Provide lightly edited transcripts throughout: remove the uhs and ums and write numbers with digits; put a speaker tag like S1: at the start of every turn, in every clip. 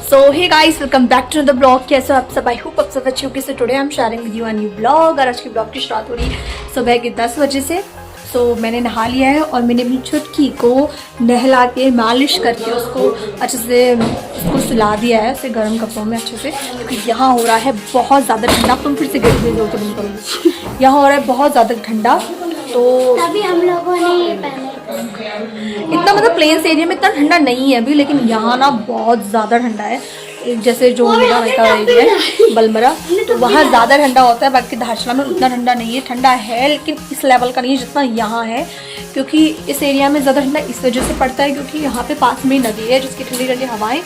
S1: So hey guys, welcome back to the blog. कैसे हो आप सब? आई होप आप सब अच्छे होंगे। So today I am sharing with you a new blog. और आज की ब्लॉग की शुरुआत हो रही सुबह के 10 बजे से। सो मैंने नहा लिया है और मैंने अपनी छुटकी को नहला के मालिश करके उसको अच्छे से उसको सुला दिया है, उसे गर्म कपड़ों में अच्छे से, क्योंकि यहाँ हो रहा है बहुत ज़्यादा ठंडा। तुम फिर से गिर दो तो बंद करूँगी। यहाँ हो रहा है बहुत ज़्यादा ठंडा, तो
S2: तभी हम लोगों ने पहने
S1: इतना मतलब प्लेन्स एरिया में इतना ठंडा नहीं है अभी, लेकिन यहाँ ना बहुत ज़्यादा ठंडा है। जैसे जो मेरा का एरिया है बलमरा, तो वहाँ ज़्यादा ठंडा होता है, बाकी धारचूला में उतना ठंडा नहीं है। ठंडा है लेकिन इस लेवल का नहीं है जितना यहाँ है, क्योंकि इस एरिया में ज़्यादा ठंडा इस वजह से पड़ता है क्योंकि यहाँ पे पास में नदी है जिसकी ठंडी ठंडी हवाएँ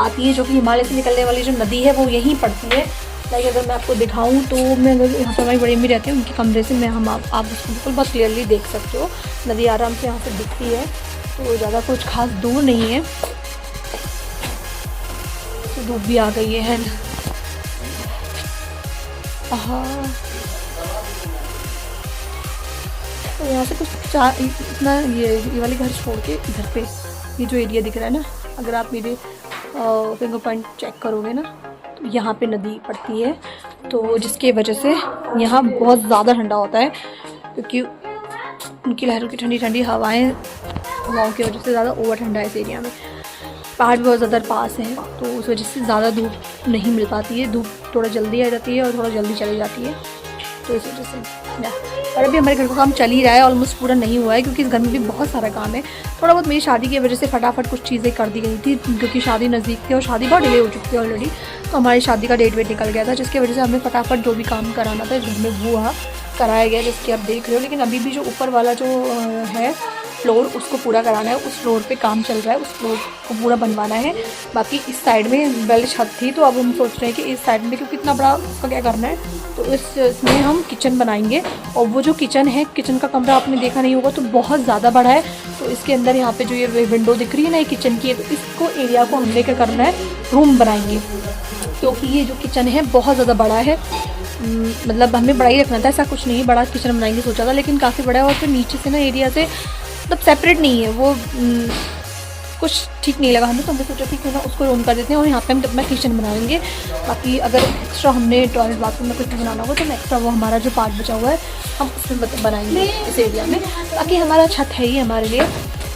S1: आती हैं, जो कि हिमालय से निकलने वाली जो नदी है वो यहीं पड़ती है। लाइक अगर मैं आपको दिखाऊं तो मैं अगर यहाँ पर हमारी बड़ी अम्मी रहती है, उनके कमरे से मैं आप उसको बिल्कुल बहुत क्लियरली देख सकते हो। नदी आराम से यहाँ से दिखती है, तो ज़्यादा कुछ खास दूर नहीं है। तो धूप भी आ गई है हाँ। तो यहाँ से कुछ इतना ये वाले घर छोड़ के इधर पे ये जो एरिया दिख रहा है ना, अगर आप मेरे फिंगर पॉइंट चेक करोगे ना, तो यहाँ पे नदी पड़ती है, तो जिसकी वजह से यहाँ बहुत ज़्यादा ठंडा होता है, क्योंकि उनकी लहरों की ठंडी ठंडी हवाओं की वजह से ज़्यादा ओवर ठंडा है इस एरिया में। पहाड़ भी बहुत ज़्यादा पास हैं, तो उस वजह से ज़्यादा धूप नहीं मिल पाती है। धूप थोड़ा जल्दी आ जाती है और थोड़ा जल्दी चली जाती है, तो इस वजह से। और अभी हमारे घर का काम चल ही रहा है, ऑलमोस्ट पूरा नहीं हुआ है, क्योंकि इस घर में भी बहुत सारा काम है। थोड़ा बहुत मेरी शादी की वजह से फटाफट कुछ चीज़ें कर दी गई थी, क्योंकि शादी नज़दीक थी और शादी बहुत डिले हो चुकी थी ऑलरेडी। तो हमारी शादी का डेट वेट निकल गया था, जिसकी वजह से हमें फटाफट जो भी काम कराना था इस घर में वो कराया गया, जिसकी आप देख रहे हो। लेकिन अभी भी जो ऊपर वाला जो है फ्लोर, उसको पूरा कराना है। उस फ्लोर पे काम चल रहा है, उस फ्लोर को पूरा बनवाना है। बाकी इस साइड में बेल्ट छत थी, तो अब हम सोच रहे हैं कि इस साइड में, क्योंकि इतना बड़ा उसका क्या करना है, तो इसमें हम किचन बनाएंगे। और वो जो किचन है, किचन का कमरा आपने देखा नहीं होगा, तो बहुत ज़्यादा बड़ा है। तो इसके अंदर यहाँ पे जो ये विंडो दिख रही है ना, ये किचन की है, तो इसको एरिया को हमने क्या करना है, रूम बनाएंगे, क्योंकि ये जो किचन है बहुत ज़्यादा बड़ा है। मतलब हमें बड़ा ही रखना था, ऐसा कुछ नहीं बड़ा किचन बनाएंगे सोचा था, लेकिन काफ़ी बड़ा है। और फिर नीचे से ना एरिया से मतलब सेपरेट नहीं है वो, कुछ ठीक नहीं लगा हमें, तो हमने सोचा कि क्यों ना उसको रूम कर देते हैं और यहाँ पे हम अपना किचन बनाएंगे। बाकी अगर एक्स्ट्रा हमने टॉयलेट बाथरूम में कुछ भी बनाना होगा तो एक्स्ट्रा वो हमारा जो पार्ट बचा हुआ है हम उसमें बनाएंगे इस एरिया में। बाकी हमारा छत है ही हमारे लिए,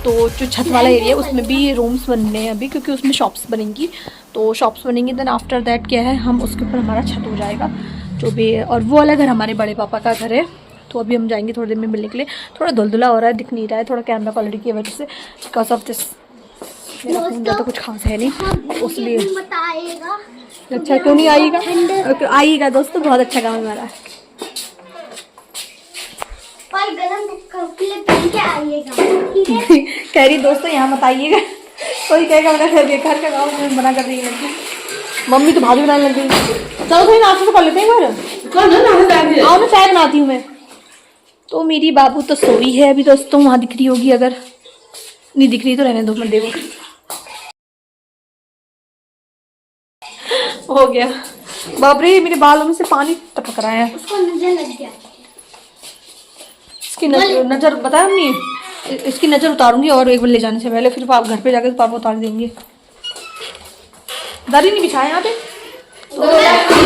S1: तो जो छत वाला एरिया उसमें भी रूम्स बनने हैं अभी, क्योंकि उसमें शॉप्स बनेंगी। तो शॉप्स बनेंगी, देन आफ्टर दैट क्या है, हम उसके ऊपर हमारा छत हो जाएगा जो भी है। और वो वाला घर हमारे बड़े पापा का घर है, तो अभी हम जाएंगे थोड़ी देर में मिलने के लिए। थोड़ा धुलधुला हो रहा है, दिख नहीं रहा है थोड़ा कैमरा क्वालिटी की वजह से, बिकॉज ऑफ दिस मेरा फोन ज़्यादा कुछ खास है नहीं, उसलिए। अच्छा क्यों नहीं आएगा? आइएगा दोस्तों, बहुत अच्छा काम है हमारा। कह रही दोस्तों यहाँ मत आइएगा, कोई कहेगा मेरा घर का काम मना कर रही है लड़की। मम्मी तो भाभी बनाने लग गई। चलो थोड़ी नाश्ता तो कर लेते हैं घर, आओ ना चाय बनाती हूँ मैं। तो मेरी बाबू तो सोई है अभी दोस्तों, वहाँ दिख रही होगी, अगर नहीं दिख रही तो रहने दो, मत देखो। हो गया। बाप रे, मेरे बालों में से पानी टपक रहा है।
S2: उसको नजर लग गया।
S1: इसकी नजर बताया हमने, इसकी नजर उतारूंगी और एक बार ले जाने से पहले, फिर आप घर पे जाकर पापा उतार देंगे। दरी नहीं बिछाया यहाँ पे, तो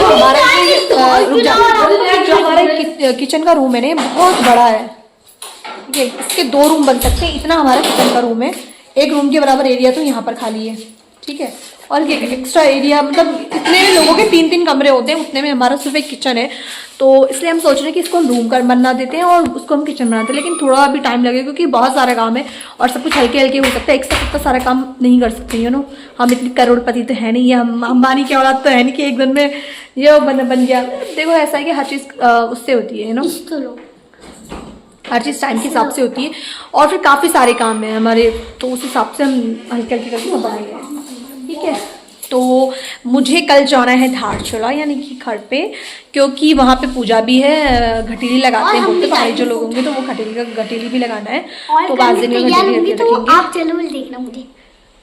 S1: हमारा किचन का रूम है ना बहुत बड़ा है, ठीक है। इसके 2 रूम बन सकते हैं, इतना हमारा किचन का रूम है। एक रूम के बराबर एरिया तो यहाँ पर खाली है, ठीक है। और ये एक्स्ट्रा एरिया, मतलब इतने लोगों के 3-3 कमरे होते हैं, उतने में हमारा सिर्फ एक किचन है। तो इसलिए हम सोच रहे हैं कि इसको हम रूम कर बनना देते हैं और उसको हम किचन बनाते हैं, लेकिन थोड़ा अभी टाइम लगेगा क्योंकि बहुत सारा काम है और सब कुछ हल्के हल्के हो सकता है। एक साथ इतना सारा काम नहीं कर सकते, यू नो। हम इतनी करोड़पति तो है नहीं, हम अंबानी की औलाद तो है नहीं कि एक दिन में ये बन गया। देखो ऐसा है कि हर चीज़ उससे होती है, you know, her cheese time के हिसाब से होती है। और फिर काफ़ी सारे काम हैं हमारे, तो उस हिसाब से हम हल्के हल्के करके बनाएंगे, ठीक है। तो मुझे कल जाना है धारचूला, यानी कि घर पे, क्योंकि वहाँ पे पूजा भी है। घटीली लगाते हैं बोलते पहाड़ी जो लोग होंगे, तो वो घटीली भी लगाना है। तो 5 दिन में घटीली रखेंगे।
S2: आप जरूर देखना मुझे।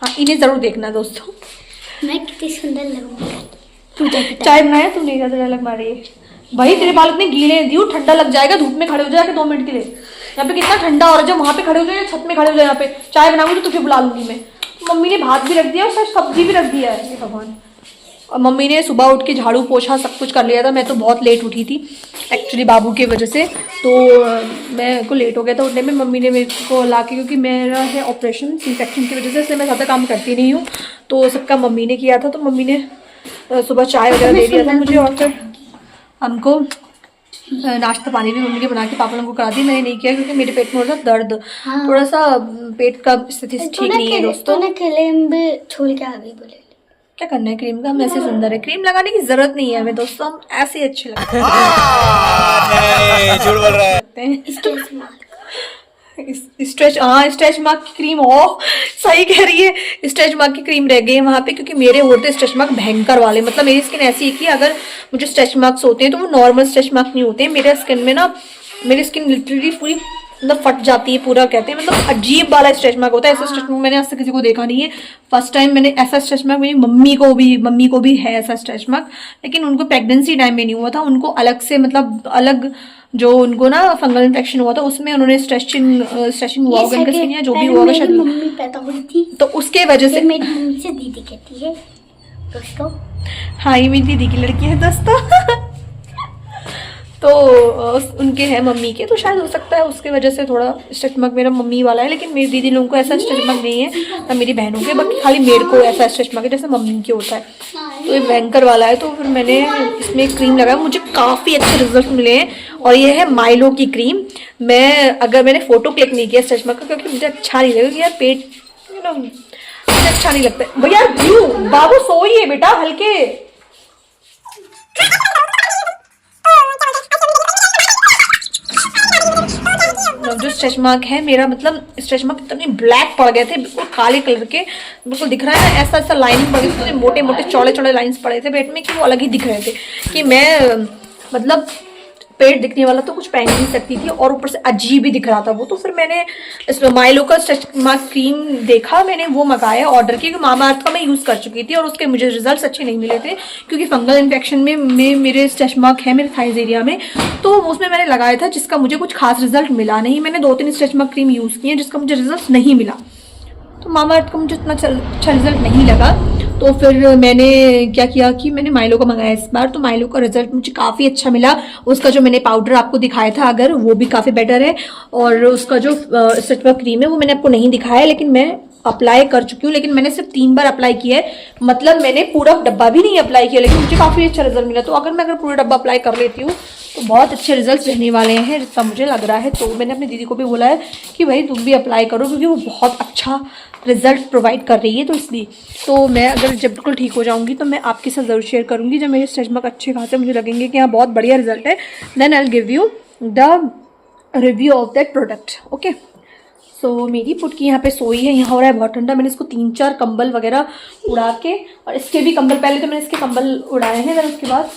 S1: हाँ, इन्हें ज़रूर देखना दोस्तों,
S2: मैं कितनी सुंदर लगूंगी।
S1: चाय बनाया तुमने? ज़्यादा डायलॉग मार रही है भाई, तेरे बाल इतने गीले हैं, दियो ठंडा लग जाएगा। धूप में खड़े हो जाएगा 2 मिनट के लिए, यहाँ पे कितना ठंडा हो रहा है। जब वहाँ पे खड़े हो जाए, छत में खड़े हो जाए, यहाँ पे चाय बनाऊंगी तो तुझे बुला लूंगी मैं। मम्मी ने भात भी रख दिया और सब्जी भी रख दिया है, भगवान। और मम्मी ने सुबह उठ के झाड़ू पोछा सब कुछ कर लिया था। मैं तो बहुत लेट उठी थी एक्चुअली बाबू की वजह से, तो मैं को लेट हो गया था उठने में। मम्मी ने मेरे को ला के, क्योंकि मेरा है ऑपरेशन सी सेक्शन की वजह से, इसलिए मैं ज़्यादा काम करती नहीं हूँ, तो सबका मम्मी ने किया था। तो मम्मी ने सुबह चाय वगैरह दे दिया था मुझे, और फिर हमको नाश्ता पानी भी मम्मी ने बना के पापा लोगों को करा दी। मैंने नहीं किया क्योंकि मेरे पेट में थोड़ा सा दर्द, थोड़ा सा पेट का स्थिति ठीक नहीं है दोस्तों।
S2: क्रीम भी छोड़ के आ गई, बोले
S1: क्या करना है क्रीम का, हम ऐसे सुंदर है, क्रीम लगाने की जरूरत नहीं है हमें दोस्तों, हम ऐसे ही अच्छे लगते हैं। स्ट्रेच, हाँ स्ट्रेच मार्क की क्रीम, हो सही कह रही है, स्ट्रेच मार्क की क्रीम रह गई है वहाँ पे, क्योंकि मेरे होते स्ट्रेच मार्क भयंकर वाले। मतलब मेरी स्किन ऐसी है कि अगर मुझे स्ट्रेच मार्क्स होते हैं तो वो नॉर्मल स्ट्रेच मार्क नहीं होते हैं। मेरे स्किन में ना, मेरी स्किन लिटरली पूरी मतलब फट जाती है पूरा, कहते हैं मतलब अजीब वाला स्ट्रेच मार्क होता है। ऐसा स्ट्रेच मार्क मैंने आज तक किसी को देखा नहीं है, फर्स्ट टाइम मैंने ऐसा स्ट्रेच मार्क, मेरी मम्मी को भी है ऐसा स्ट्रेच मार्क, लेकिन उनको प्रेगनेंसी टाइम में नहीं हुआ था, उनको अलग से मतलब अलग जो उनको ना फंगल इन्फेक्शन हुआ था उसमें उन्होंने स्ट्रेचिंग हुआ होगा उनका स्किन, या जो भी हुआ होगा शायद,
S2: मम्मी पैदा हुई थी
S1: तो उसके वजह से
S2: मेरी मम्मी से दीदी कहती है दोस्तों।
S1: हाँ ये मेरी दीदी की लड़की है दोस्तों। तो उनके हैं मम्मी के, तो शायद हो सकता है उसके वजह से थोड़ा स्ट्रेच मार्क मेरा मम्मी वाला है, लेकिन मेरी दीदी लोगों को ऐसा स्ट्रेच मार्क नहीं है, ना मेरी बहनों के, बाकी खाली मेरे को ऐसा स्ट्रेच मार्क है जैसे मम्मी के होता है। तो ये भयंकर वाला है, तो फिर मैंने इसमें क्रीम लगाया, मुझे काफ़ी अच्छे रिजल्ट मिले हैं। और ये है माइलो की क्रीम। मैंने फ़ोटो क्लिक नहीं किया स्ट्रेच मार्क का, क्योंकि मुझे अच्छा नहीं लगा कि यार पेट मुझे अच्छा नहीं लगता है भैया। क्यों बाबू सोई है बेटा, हल्के जो स्ट्रेच मार्क है मेरा, मतलब स्ट्रेच मार्क इतने ब्लैक पड़ गए थे, बिल्कुल काले कलर के, बिल्कुल दिख रहा है ना, ऐसा ऐसा लाइनिंग पड़ गई थी, मोटे मोटे चौड़े चौड़े लाइंस पड़े थे पेट में कि वो अलग ही दिख रहे थे, कि मैं मतलब पेट दिखने वाला तो कुछ पहन नहीं सकती थी, और ऊपर से अजीब ही दिख रहा था वो। तो फिर मैंने इस माइलो का स्ट्रेच मार्क क्रीम देखा, मैंने वो मंगाया ऑर्डर किया, क्योंकि मामाअर्थ का मैं यूज़ कर चुकी थी और उसके मुझे रिजल्ट्स अच्छे नहीं मिले थे, क्योंकि फंगल इन्फेक्शन में मेरे स्ट्रेच मार्क है मेरे थाइज एरिया में, तो उसमें मैंने लगाया था जिसका मुझे कुछ खास रिजल्ट मिला नहीं। मैंने 2-3 स्ट्रेच मार्क क्रीम यूज़ किए जिसका मुझे रिजल्ट नहीं मिला, तो मामाअर्थ का मुझे इतना अच्छा रिजल्ट नहीं लगा। तो फिर मैंने क्या किया कि मैंने माइलो का मंगाया इस बार, तो माइलो का रिजल्ट मुझे काफ़ी अच्छा मिला। उसका जो मैंने पाउडर आपको दिखाया था अगर, वो भी काफ़ी बेटर है, और उसका जो स्ट्रेच मार्क क्रीम है वो मैंने आपको नहीं दिखाया, लेकिन मैं अप्लाई कर चुकी हूँ, लेकिन मैंने सिर्फ 3 बार अप्लाई किया है, मतलब मैंने पूरा डब्बा भी नहीं अप्लाई किया, लेकिन मुझे काफ़ी अच्छा रिजल्ट मिला। तो अगर मैं पूरा डब्बा अप्लाई कर लेती हूँ तो बहुत अच्छे रिजल्ट्स रहने वाले हैं जितना मुझे लग रहा है। तो मैंने अपनी दीदी को भी बोला है कि भाई तुम भी अप्लाई करो, क्योंकि वो बहुत अच्छा रिजल्ट प्रोवाइड कर रही है, तो इसलिए तो मैं अगर जब बिल्कुल ठीक हो जाऊंगी तो मैं आपके साथ ज़रूर शेयर करूंगी, जब मेरे स्ट्रेच मार्क अच्छे खासे मुझे लगेंगे कि हाँ बहुत बढ़िया रिजल्ट है, then I will give you the review of that product. Okay, so मेरी पुटकी यहाँ पे सोई है, यहाँ हो रहा है बहुत ठंडा, मैंने इसको 3-4 कंबल वगैरह उड़ा के, और इसके भी कंबल, पहले तो मैंने इसके कंबल उड़ाए हैं, फिर उसके बाद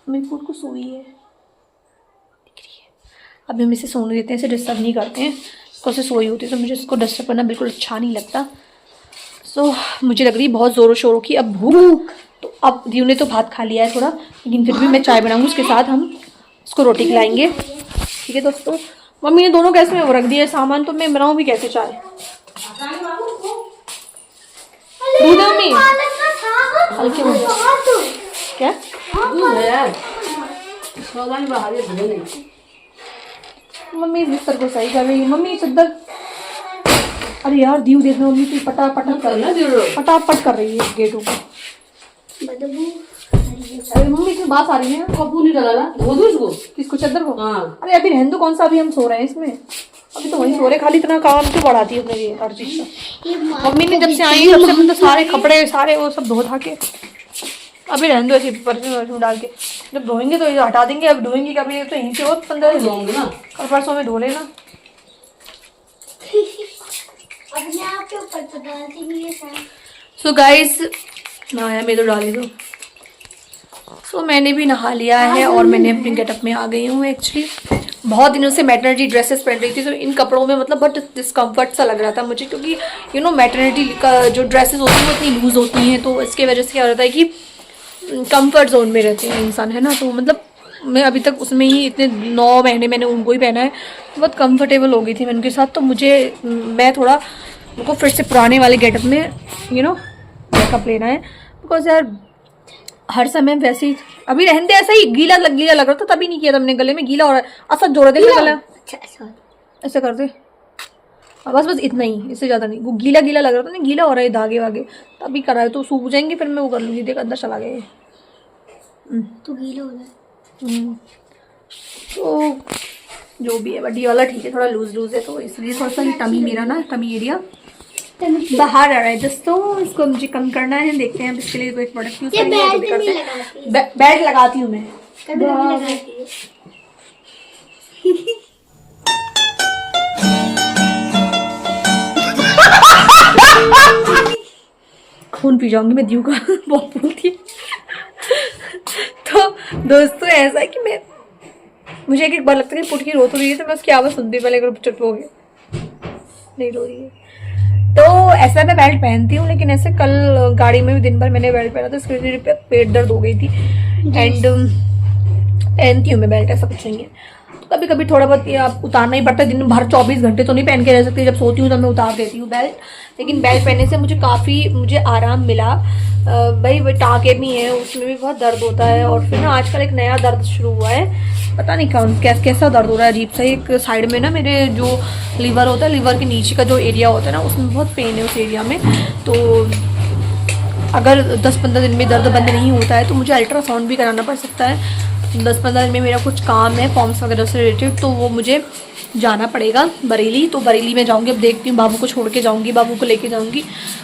S1: मेरी पुट को सोई है, दिख रही है। अभी हम इसे सोने देते हैं, इसे डिस्टर्ब नहीं करते हैं, उसको सोई होती है तो मुझे इसको डिस्टर्ब करना बिल्कुल अच्छा नहीं लगता। सो मुझे लग रही है बहुत ज़ोरों शोरों की अब भूख, तो अब दीव ने तो भात खा लिया है थोड़ा, लेकिन फिर भी मैं चाय बनाऊँगी, उसके साथ हम उसको रोटी खिलाएंगे। ठीक है दोस्तों, मम्मी ने दोनों गैस में वो रख दिया सामान, तो मैं बनाऊँ भी कैसे चाय? दूध है मम्मी, हल्के में क्या मम्मी इस बिस्तर को सही कर रही है। मम्मी चद्दर, अरे यार दीव देख रहे मम्मी पटापट कर रही है गेटों को। अरे मम्मी इसमें बात आ रही है, कपूर नहीं डाला धो दो इसको, किसको चद्दर को? हाँ। अरे अभी रहने दो, कौन सा अभी हम सो रहे हैं इसमें, अभी तो वहीं सो रहे, खाली इतना काम क्यों बढ़ाती है मेरी हर चीज का। मम्मी ने जब से आई तब से मतलब सारे कपड़े सारे वो सब धो था के, अभी रहने दो ऐसे परफ्यूम डाल के, जब धोएंगे तो ये हटा देंगे, अब धोएंगे कभी तो यहीं से हो 15 दिन धोंगे ना, कल परसों में धो लेना। सो गाइस, नहाया मैं तो डाली दो। सो मैंने भी नहा लिया है और मैंने अपने गेटअप में आ गई हूँ। एक्चुअली बहुत दिनों से मैटरनिटी ड्रेसेस पहन रही थी, तो इन कपड़ों में मतलब बहुत डिस्कम्फर्ट सा लग रहा था मुझे, क्योंकि यू नो मैटरनिटी का जो ड्रेसेस होती हैं वो इतनी लूज़ होती हैं, तो इसके वजह से क्या होता है कि कंफर्ट जोन में रहते हैं इंसान, है ना। तो मतलब मैं अभी तक उसमें ही इतने 9 महीने मैंने उनको ही पहना है, बहुत कंफर्टेबल हो गई थी मैं उनके साथ। तो मैं थोड़ा उनको फिर से पुराने वाले गेटअप में मेकअप लेना है। बिकॉज यार हर समय वैसे ही अभी रहते ऐसा ही गीला लग रहा था, तभी नहीं किया था हमने। गले में गीला हो रहा है, असर जोड़ दे गला,
S2: अच्छा
S1: ऐसे कर दे, बस इतना ही, इससे ज़्यादा नहीं। वो गीला लग रहा था ना, गीला हो रहा है धागे वागे, तभी करा है। तो सूख जाएंगे फिर मैं वो कर लूँगी। देख अंदर चला गया
S2: तो गीला हो जाए।
S1: तो जो भी है, बट ये वाला ठीक है, थोड़ा लूज है तो इसलिए थोड़ा सा टमी मेरा ना, टमी एरिया बाहर आ रहा है दोस्तों। इसको मुझे कम करना है, देखते हैं। अब इसके लिए कोई प्रोडक्ट यूज करेंगे। बेल्ट लगाती हूँ मैं, खून पी जाऊंगी मैं दीव का। बहुत बोलती है। तो दोस्तों ऐसा है कि मुझे एक बार लगता है कि पुटकी रो तो रही है, तो मैं उसकी आवाज़ सुनती पहले अगर चुप हो गए, नहीं रो रही है। तो ऐसा मैं बेल्ट पहनती हूँ, लेकिन ऐसे कल गाड़ी में भी दिन भर मैंने बेल्ट पहना था, इसके वजह से पेट दर्द हो गई थी। एंड पहनती हूँ मैं बेल्ट, ऐसा कुछ नहीं है। तो कभी कभी थोड़ा बहुत आप उतारना ही पड़ता है, दिन भर 24 घंटे तो नहीं पहन के रह सकती। जब सोती हूँ तब मैं उतार देती हूँ बेल्ट, लेकिन बेल्ट पहनने से मुझे आराम मिला। भाई वो टाँके भी हैं, उसमें भी बहुत दर्द होता है। और फिर ना आजकल एक नया दर्द शुरू हुआ है, पता नहीं कैसा दर्द हो रहा है अजीब सा। एक साइड में ना मेरे जो लीवर होता है, लीवर के नीचे का जो एरिया होता है ना, उसमें बहुत पेन है उस एरिया में। तो अगर 10-15 दिन में दर्द बंद नहीं होता है तो मुझे अल्ट्रासाउंड भी कराना पड़ सकता है। 10-15 दिन में मेरा कुछ काम है फॉर्म्स वगैरह से रिलेटेड, तो वो मुझे जाना पड़ेगा बरेली। तो बरेली में जाऊंगी, अब देखती हूँ, बाबू को छोड़ के जाऊंगी, बाबू को लेके जाऊंगी।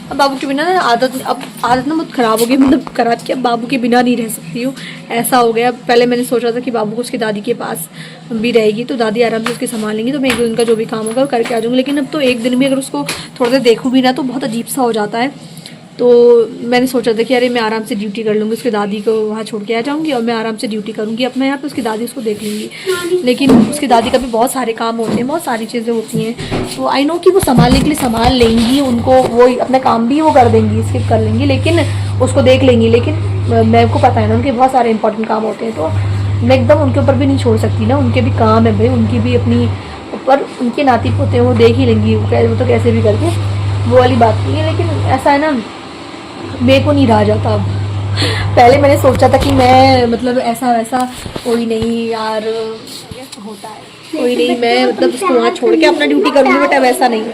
S1: अब बाबू के बिना ना आदत ना बहुत ख़राब हो गई, मतलब खराब कि अब बाबू के बिना नहीं रह सकती हूँ, ऐसा हो गया। पहले मैंने सोचा था कि बाबू को उसकी दादी के पास भी रहेगी तो दादी आराम से उसके संभाल लेंगी, तो मैं एक दिन का जो भी काम होगा वो करके आ जाऊँगी। लेकिन अब तो एक दिन भी अगर उसको थोड़ा देर देखूँ भी ना तो बहुत अजीब सा हो जाता है। तो मैंने सोचा था कि अरे मैं आराम से ड्यूटी कर लूँगी, उसकी दादी को वहाँ छोड़ के आ जाऊँगी और मैं आराम से ड्यूटी करूँगी अपना यहाँ पे, उसकी दादी उसको देख लेंगी। लेकिन उसकी दादी का भी बहुत सारे काम होते हैं, बहुत सारी चीज़ें होती हैं। तो आई नो कि वो संभालने के लिए संभाल लेंगी, उनको वो अपना काम भी वो कर देंगी, स्किप कर लेंगी, लेकिन उसको देख लेंगी। लेकिन मेरे को पता है ना उनके बहुत सारे इंपॉर्टेंट काम होते हैं, तो मैं एकदम उनके ऊपर भी नहीं छोड़ सकती ना, उनके भी काम है भाई, उनकी भी अपनी ऊपर उनके नाती पोते हैं, वो देख ही लेंगी, वो तो कैसे भी करके, वो वाली बात नहीं है। लेकिन ऐसा है ना, मेरे को नहीं रहा जाता अब। पहले मैंने सोचा था कि मैं मतलब ऐसा वैसा कोई नहीं यार होता है, कोई नहीं, मैं मतलब उसको वहाँ छोड़ के अपना ड्यूटी करूँगी, बट अब ऐसा नहीं है,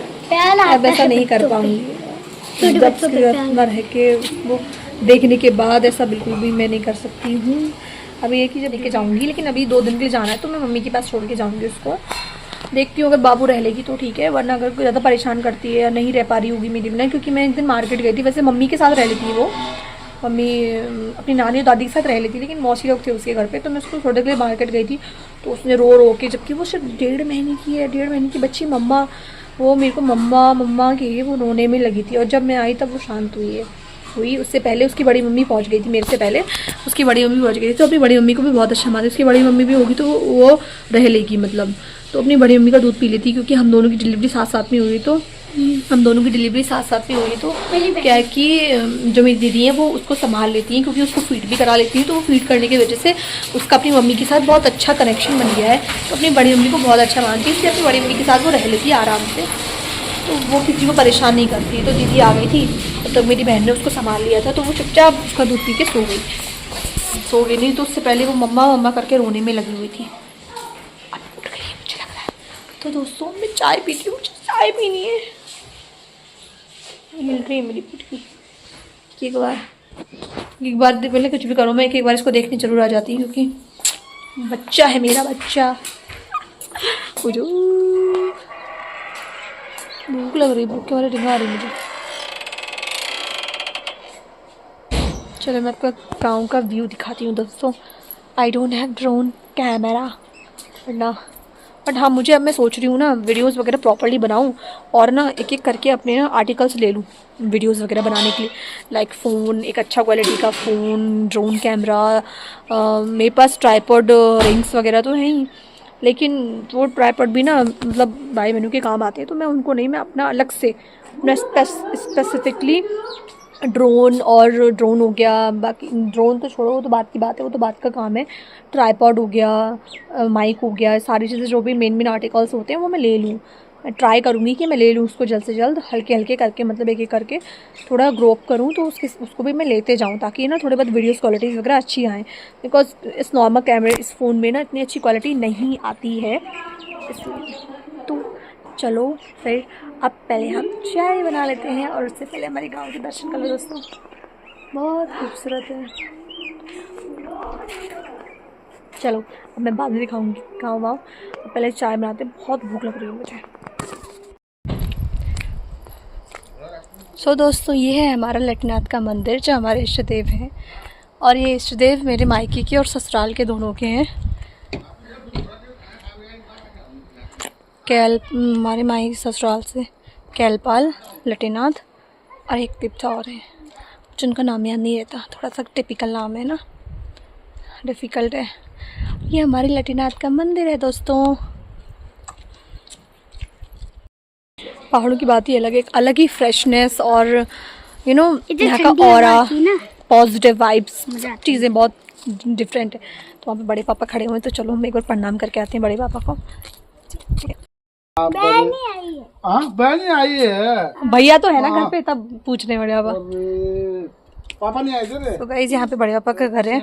S1: अब ऐसा नहीं कर पाऊँगी। जब अपना रह के वो देखने के बाद ऐसा बिल्कुल भी मैं नहीं कर सकती हूँ। अभी एक ही जब लेके जाऊँगी, लेकिन अभी 2 दिन के लिए जाना है तो मैं मम्मी के पास छोड़ के जाऊँगी उसको। देखती हूँ अगर बाबू रह लेगी तो ठीक है, वरना अगर कोई ज़्यादा परेशान करती है या नहीं रह पा रही होगी मेरी बिना, क्योंकि मैं एक दिन मार्केट गई थी, वैसे मम्मी के साथ रह लेती है वो, मम्मी अपनी नानी और दादी के साथ रह लेती, लेकिन मौसी लोग थे उसके घर पे, तो मैं उसको छोड़ने के लिए मार्केट गई थी। तो उसने रो के, जबकि वो सिर्फ 1.5 महीने की है, 1.5 महीने की बच्ची, मम्मा वो मेरे को मम्मा की वो रोने में लगी थी। और जब मैं आई तब वो शांत हुई। उससे पहले उसकी बड़ी मम्मी पहुंच गई थी, मेरे से पहले उसकी बड़ी मम्मी पहुंच गई थी। तो अपनी बड़ी मम्मी को भी बहुत अच्छा मानती, उसकी बड़ी मम्मी भी होगी तो वो रह लेगी मतलब, तो अपनी बड़ी मम्मी का दूध पी लेती, क्योंकि हम दोनों की डिलीवरी साथ साथ में हुई। तो क्या है कि जो मेरी दीदी है वो उसको संभाल लेती हैं, क्योंकि उसको फीड भी करा लेती हैं, तो वो फीड करने की वजह से उसका अपनी मम्मी के साथ बहुत अच्छा कनेक्शन बन गया है। तो अपनी बड़ी मम्मी को बहुत अच्छा मानती है, इसलिए अपनी बड़ी मम्मी के साथ वो रह लेती है आराम से, तो वो किसी को परेशान नहीं करती। तो दीदी आ गई थी तब तक मेरी बहन ने उसको संभाल लिया था, तो वो चुपचाप उसका दूध पी के सो गई। नहीं तो उससे पहले वो मम्मा करके रोने में लगी हुई थी। अब उठ गई है मुझे लग रहा है। तो दोस्तों मैं चाय पीती हूँ, मुझे चाय पीनी है, मिल रही है मेरी पुटकी। एक बार पहले कुछ भी करो, मैं एक बार इसको देखने जरूर आ जाती हूँ, क्योंकि बच्चा है मेरा बच्चा। भूख लग रही, भूख के बारे डिंगा आ रही मुझे। चलो मैं आपका गाँव का व्यू दिखाती हूँ दोस्तों। I don't have drone camera ना, बट हाँ मुझे अब मैं सोच रही हूँ ना वीडियोस वगैरह प्रॉपर्ली बनाऊँ, और ना एक एक करके अपने ना आर्टिकल्स ले लूँ वीडियोस वगैरह बनाने के लिए। लाइक फ़ोन, एक अच्छा क्वालिटी का फ़ोन, ड्रोन कैमरा, मेरे पास ट्राइपॉड रिंग्स वगैरह तो हैं ही, लेकिन वो ट्राइपॉड भी ना मतलब भाई मेनू के काम आते हैं, तो मैं उनको नहीं, मैं अपना अलग से अपना स्पेसिफिकली ड्रोन हो गया, बाकी ड्रोन तो छोड़ो, वो तो बात की बात है, वो तो बात का काम है। ट्राइपॉड हो गया, माइक हो गया, सारी चीज़ें जो भी मेन आर्टिकल्स होते हैं वो मैं ले लूँ, मैं ट्राई करूँगी कि मैं ले लूँ उसको जल्द से जल्द, हल्के हल्के करके, मतलब एक एक करके थोड़ा ग्रो अप करूँ, तो उसको भी मैं लेते जाऊँ, ताकि ना थोड़े बहुत वीडियोस क्वालिटीज़ वगैरह अच्छी आएँ। बिकॉज इस नॉर्मल कैमरे, इस फ़ोन में ना इतनी अच्छी क्वालिटी नहीं आती है, इसलिए। तो चलो फिर अब पहले हम चाय बना लेते हैं, और उससे पहले हमारे गाँव के दर्शन कर लो दोस्तों, बहुत खूबसूरत है। चलो अब मैं बाद में दिखाऊंगी गाँव वाँव, पहले चाय बनाते हैं, बहुत भूख लग रही है मुझे। सो दोस्तों, ये है हमारा लटनाथ का मंदिर, जो हमारे इष्ट देव हैं, और ये इष्ट देव मेरे मायके के और ससुराल के दोनों के हैं। हमारे मायके ससुराल से कैलपाल, लटेनाथ और एक तिप्ता और है, जिनका नाम याद नहीं रहता, थोड़ा सा टिपिकल नाम है ना, डिफ़िकल्ट है। ये हमारे लटेनाथ का मंदिर है दोस्तों। पहाड़ों की बात ही अलग है, एक अलग ही फ्रेशनेस और यहाँ का ऑरा, पॉजिटिव वाइब्स, चीज़ें बहुत डिफरेंट है। तो वहाँ पे बड़े पापा खड़े हुए हैं, तो चलो हम एक बार प्रणाम करके आते हैं बड़े पापा को।
S2: बहनी आई है,
S1: भैया तो है ना घर पे, तब पूछने बड़े पापा।
S2: पापा नहीं आए थे।
S1: तो गाइस यहाँ पे बड़े पापा का घर है,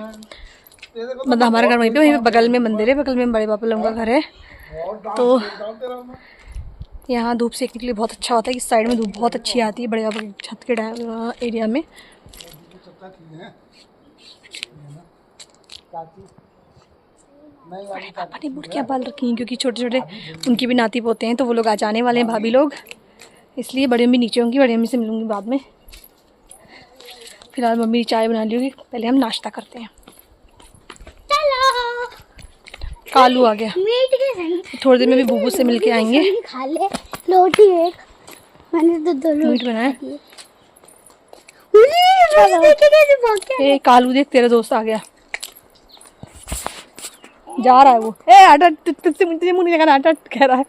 S1: मतलब हमारा घर वहीं पे बगल में मंदिर है, बगल में बड़े पापा लोगों का घर है। तो यहाँ धूप सेकने के लिए बहुत अच्छा होता है, इस साइड में धूप बहुत अच्छी आती है बड़े पापा की छत के एरिया में। बड़े पापा ने मुर्गियाँ पाल रखी हैं, क्योंकि छोटे छोटे उनकी भी नाती पोते हैं, तो वो लोग आ जाने वाले हैं, भाभी लोग, इसलिए बड़ी अम्मी नीचे होंगी, बड़ी अम्मी से मिलूंगी बाद में। फिलहाल मम्मी चाय बना ली होगी, पहले हम नाश्ता करते हैं। कालू आ गया, थोड़ी देर में भी बूबू से मिलके आएंगे।
S2: खा ले रोटी एक, मैंने तो दो
S1: मीट बनाया।
S2: ए
S1: कालू देख, तेरा दोस्त आ गया, जा रहा है वो। आटा तुझसे मुझे मुंह नहीं लगा, आटा कह रहा है।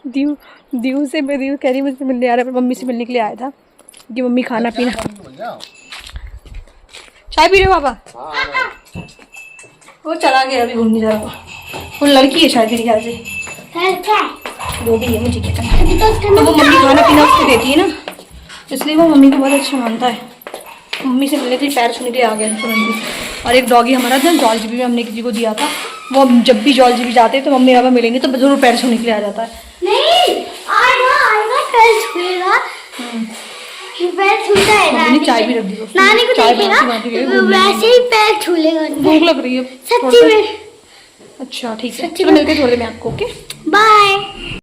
S1: दीव कह रही मुझसे मिलने आ रहा है, पर मम्मी से मिलने के लिए आया था, कि मम्मी खाना पीना। चाय पी रहे हो पापा? वो चला गया अभी घूमने जा रहा है, वो लड़की है शायद मेरे ख्याल से, वो भी है, मुझे क्या करना। तो वो मम्मी खाना पीना उसको देती है ना, इसलिए वो मम्मी को बहुत अच्छा मानता है। मम्मी से मिलने के लिए पैर छूने के लिए आ गया तुरंत। और एक डॉगी हमारा था जॉल जीबी में, हमने किसी को दिया था, वो जब भी जॉल जीबी जाते हैं तो मम्मी पापा मिलेंगे तो जरूर पैर छूने के लिए आ जाता है।
S2: नहीं आएगा पैर छुएगा, पैर छूता है।
S1: नानी चाय भी रख दी,
S2: नानी को देखेगा वैसे ही पैर छू लेगा।
S1: भूख लग रही है
S2: सच्ची में।
S1: अच्छा ठीक है, चलो मिलते हैं थोड़ी देर में आपको। Okay
S2: bye.